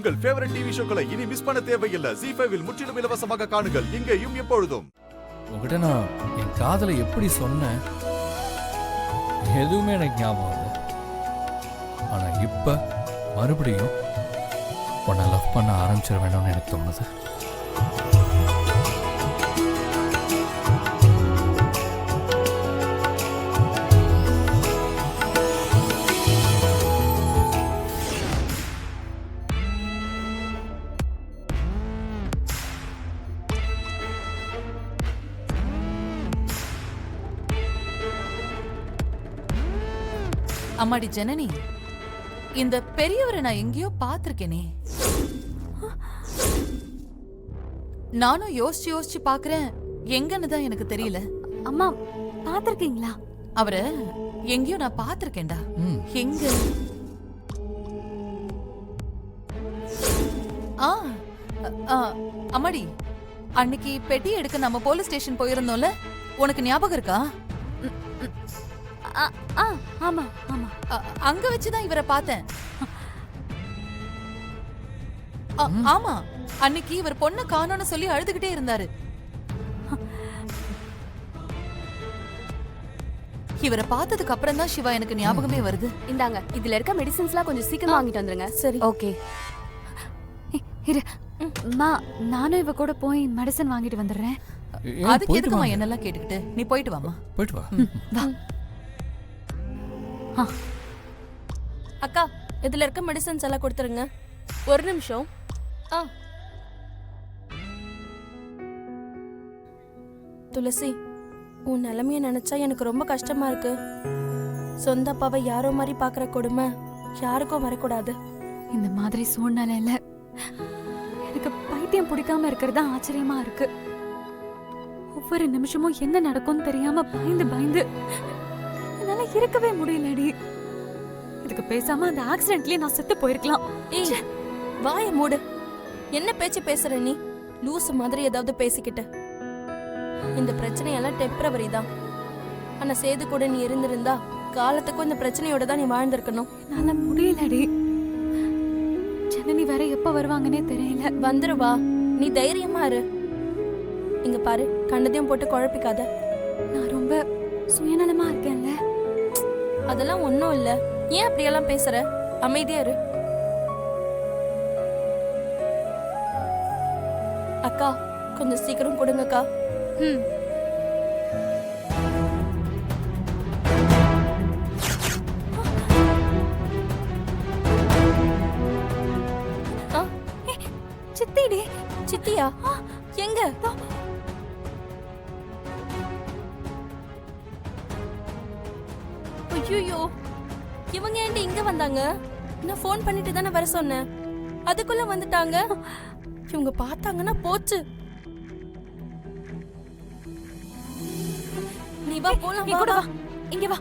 உங்கள் favourite TV ஷோக்களை இனி miss பண்ண தேவையில்லை. ZEE5 இல் முற்றிலும் இலவசமாக காணுங்கள். இங்கேயும் எப்பொழுதும். உங்ககிட்ட நான் என் காதலை எப்படி சொன்னேன் எதுவுமே எனக்கு ஞாபகம் இல்லை. ஆனா இப்ப மறுபடியும் உன்னை லவ் பண்ண ஆரம்பிச்சிட வேண்டும்னு எனக்கு தோணுது. அம்மாடி ஜனனி, இந்த பெரியவரை நான் எங்கேயோ பாத்திருக்கேனே. நானும் யோசிச்சு யோசிச்சு பாக்குறேன், எங்கன்னு தான் எனக்கு தெரியல. அம்மா பாத்திருக்கீங்களா? அவரை எங்கேயோ நான் பாத்திருக்கேன்டா. எங்க? அம்மாடி, அன்னைக்கு பெட்டி எடுக்க நம்ம போலீஸ் ஸ்டேஷன் போயிருந்தோம்ல, உனக்கு ஞாபகம் இருக்கா? ஆமா ஆமா. அங்க வச்சுதான் இவரை பார்த்தேன். ஆமா, அன்னைக்கு இவர் பொண்ணு காணோன்னு சொல்லி அழுதுகிட்டே இருந்தாரு. இவரை பார்த்ததுக்கு அப்புறம் தான் சிவா எனக்கு ஞாபகமே வருது. இந்தாங்க, இதுல இருக்க மெடிசின்ஸ்லாம் கொஞ்சம் சீக்கிரம் வாங்கிட்டு வந்துருங்க. சரி, ஓகே. இரு மா, நானும் இவ கூட போய் மெடிசன் வாங்கிட்டு வந்துடுறேன். அதுக்கு எதுக்குமா என்னெல்லாம் கேட்டுக்கிட்டு? நீ போயிட்டு வாமா. போயிட்டு வா. வா. அக்கா, இதுல இருக்க மெடிசன்ஸ் எல்லாம் கொடுத்துருங்க. ஒரு நிமிஷம். துளசி, உன் நிலைமைய நினைச்சா எனக்கு ரொம்ப கஷ்டமா இருக்கு. சொந்த அப்பாவை யாரோ மாதிரி பாக்குற கொடுமை யாருக்கும் வரக்கூடாது. இந்த மாதிரி சூழ்நிலையில எனக்கு பைத்தியம் பிடிக்காம இருக்கிறதா ஆச்சரியமா இருக்கு. ஒவ்வொரு நிமிஷமும் என்ன நடக்கும்னு தெரியாம பயந்து பயந்து என்னால இருக்கவே முடியலடி. இதுக்கு பேசாம அந்த ஆக்சிடென்ட்லயே நான் செத்து போயிருக்கலாம். ஏய், வாய மூடு. என்ன பேச்சு பேசுற நீ? லூசு மாதிரி ஏதாவது பேசிக்கிட்ட. இந்த பிரச்சனையெல்லாம் டெம்பரவரி தான். ஆனா சேது கூட நீ இருந்திருந்தா காலத்துக்கும் இந்த பிரச்சனையோட தான் நீ வாழ்ந்திருக்கணும். என்னால முடியலடி. ஜனனி வேற எப்ப வருவாங்கன்னே தெரியல. வந்துருவா, நீ தைரியமா இரு. இங்க பாரு, கண்டதையும் போட்டு குழப்பிக்காத. நான் ரொம்ப சுயநலமா இருக்கேன்ல. அதெல்லாம் ஒண்ணும் இல்ல. ஏன் அப்படியெல்லாம் பேசுற? அமைதியா இரு. அக்கா, கொஞ்சம் சீக்கிரம் கொடுங்கக்கா. சித்திடி. சித்தியா? எங்க? ஐயோ, இவங்க ஏன்டி இங்க வந்தாங்க? நான் போன் பண்ணிட்டு தானே வர சொன்னேன். அதுக்குள்ள வந்துட்டாங்க. இவங்க பார்த்தாங்கன்னா போச்சு. நீ வா போலாம். நீ கூட வா. இங்க வா.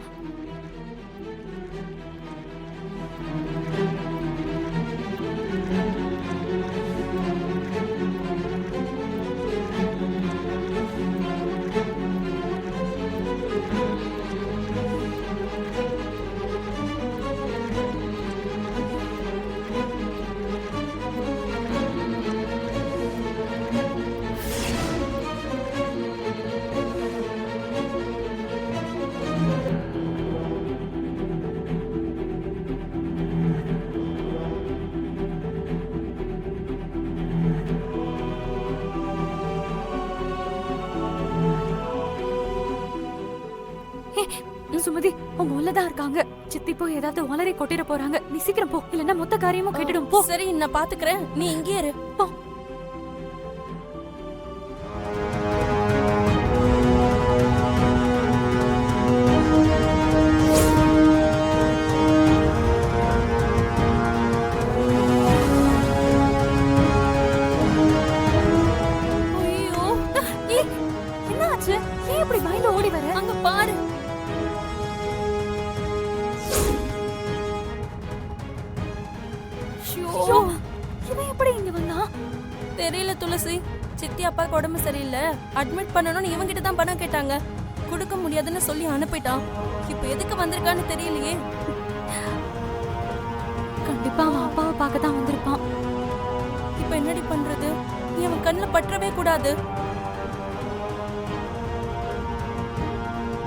சுமதி, அவங்க உள்ளதான் இருக்காங்க. சித்தி போய் ஏதாவது ஒளரை கொட்டிட போறாங்க. நீ சீக்கிரம் போ, இல்லன்னா மொத்த காரியமும் கேட்டுடும். போ. சரி, நான் பாத்துக்கிறேன். நீ இங்கே இரு. போ. ஐயோ, என்ன ஆச்சு? ஏன் இப்படி பயந்து ஓடி வர? அங்க பாரு. இவன் எப்படி இங்க வந்தா? தெரியல துளசி. சித்தி அப்பாக்கு உடம்பு சரியில்லை, அட்மிட் பண்ணணும்னு இவங்கிட்ட தான் பணம் கேட்டாங்க. கொடுக்க முடியாதுன்னு சொல்லி அனுப்பிட்டான். இப்ப எதுக்கு வந்திருக்கான்னு தெரியலையே. கண்டிப்பா அவன் அப்பாவை பார்க்க தான் வந்திருப்பான். கண்ணுல பற்றவே கூடாது.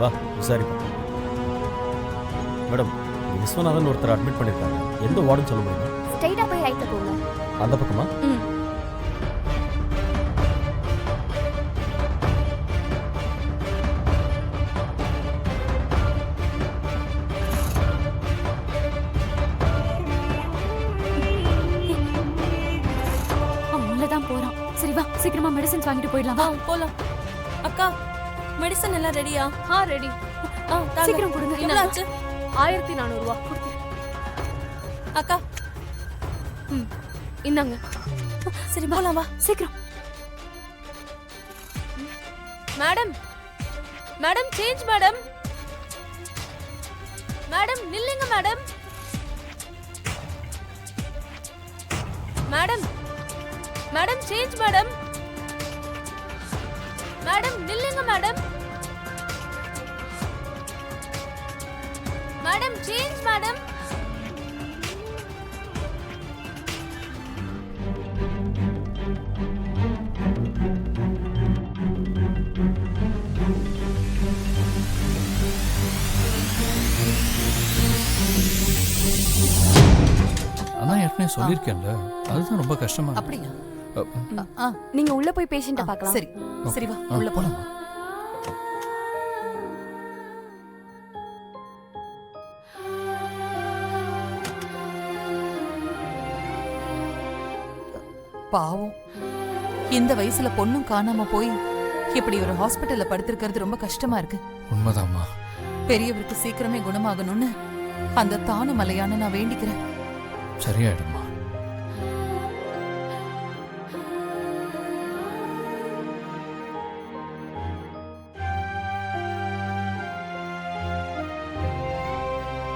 வா விசாரிப்போம். மேடம், விஸ்வநாதன் ஒருத்தர் அட்மிட் பண்ணிருக்காங்க. எந்த வார்டுன்னு சொல்ல முடியுமா? ஸ்ட்ரைட்டா போய் ரைட்ல போங்க. அந்த பக்கமா? அவன் உள்ளதான் போறான். சரி வா, சீக்கிரமா மெடிசன்ஸ் வாங்கிட்டு போயிடலாம். வா போலாம். அக்கா, மெடிசன் எல்லாம் ரெடியா? ரெடி. சீக்கிரம் கொடுங்க. எவ்வளவு ஆச்சு? 1400 ரூபா கொடுத்து. அக்கா இந்தாங்க. சரி போலாம் வா. சீக்கிரம். Madam, madam change madam. Madam நில்லுங்க madam. Madam, madam change madam. Madam நில்லுங்க மேடம். Madam change madam. அதான் ஏற்கனவே சொல்லியிருக்கேன்ல, அதுதான் ரொம்ப கஷ்டமா இருக்கு. அப்படியா? அ, நீங்க உள்ள போய் பேஷண்ட்ட பார்க்கலாம். சரி சரி வா ஆ, உள்ள போலாம். பாவம், இந்த வயசுல பொண்ணும் காணாம போய் இப்படி ஒரு ஹாஸ்பிட்டல்ல படுத்திருக்கிறது ரொம்ப கஷ்டமா இருக்கு. உண்மைதாம்மா. பெரியவருக்கு சீக்கிரமே குணமாகணும்னு அந்த தானு மலையான நான் வேண்டிக்கிறேன். சரியாயிடுமா.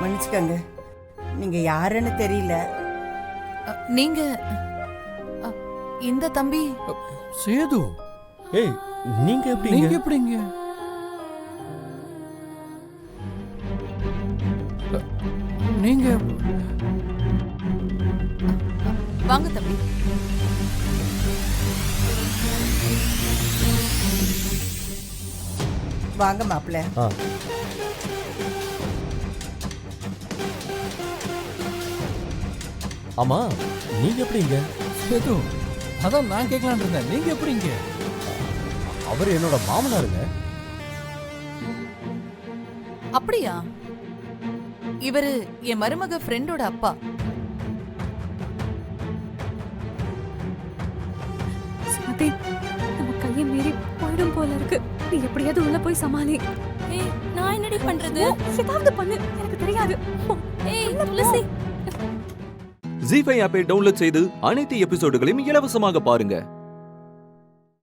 மன்னிச்சுக்கங்க, நீங்க யாருன்னு தெரியல. நீங்க இந்த தம்பி சேது, ஏய், நீங்க எப்படி நீங்க இங்க? எப்படிங்க? நீங்க வாங்க தம்பி. வாங்க மாப்பிள்ள. ஆ. ஆமா, நீங்க எப்படி இங்க? சேது, அதான் நான் கேட்கலான்னு இருந்தேன். நீங்க எப்படிங்க? அவர் என்னோட மாமனாருங்க. அப்படியா? இவரு என் மருமக ஃப்ரெண்டோட அப்பா. சுமதி, நம்ம கையை மீறி போயிடும் போல இருக்கு. நீ எப்படியாவது உள்ள போய் சமாளி. ஏய், நான் என்னடி பண்றது? ஏதாவது பண்ணு, எனக்கு தெரியாது. ஏய் துளசி. ஜீ5 ஆப்பை டவுன்லோட் செய்து அனைத்து எபிசோடுகளையும் இலவசமாக பாருங்க.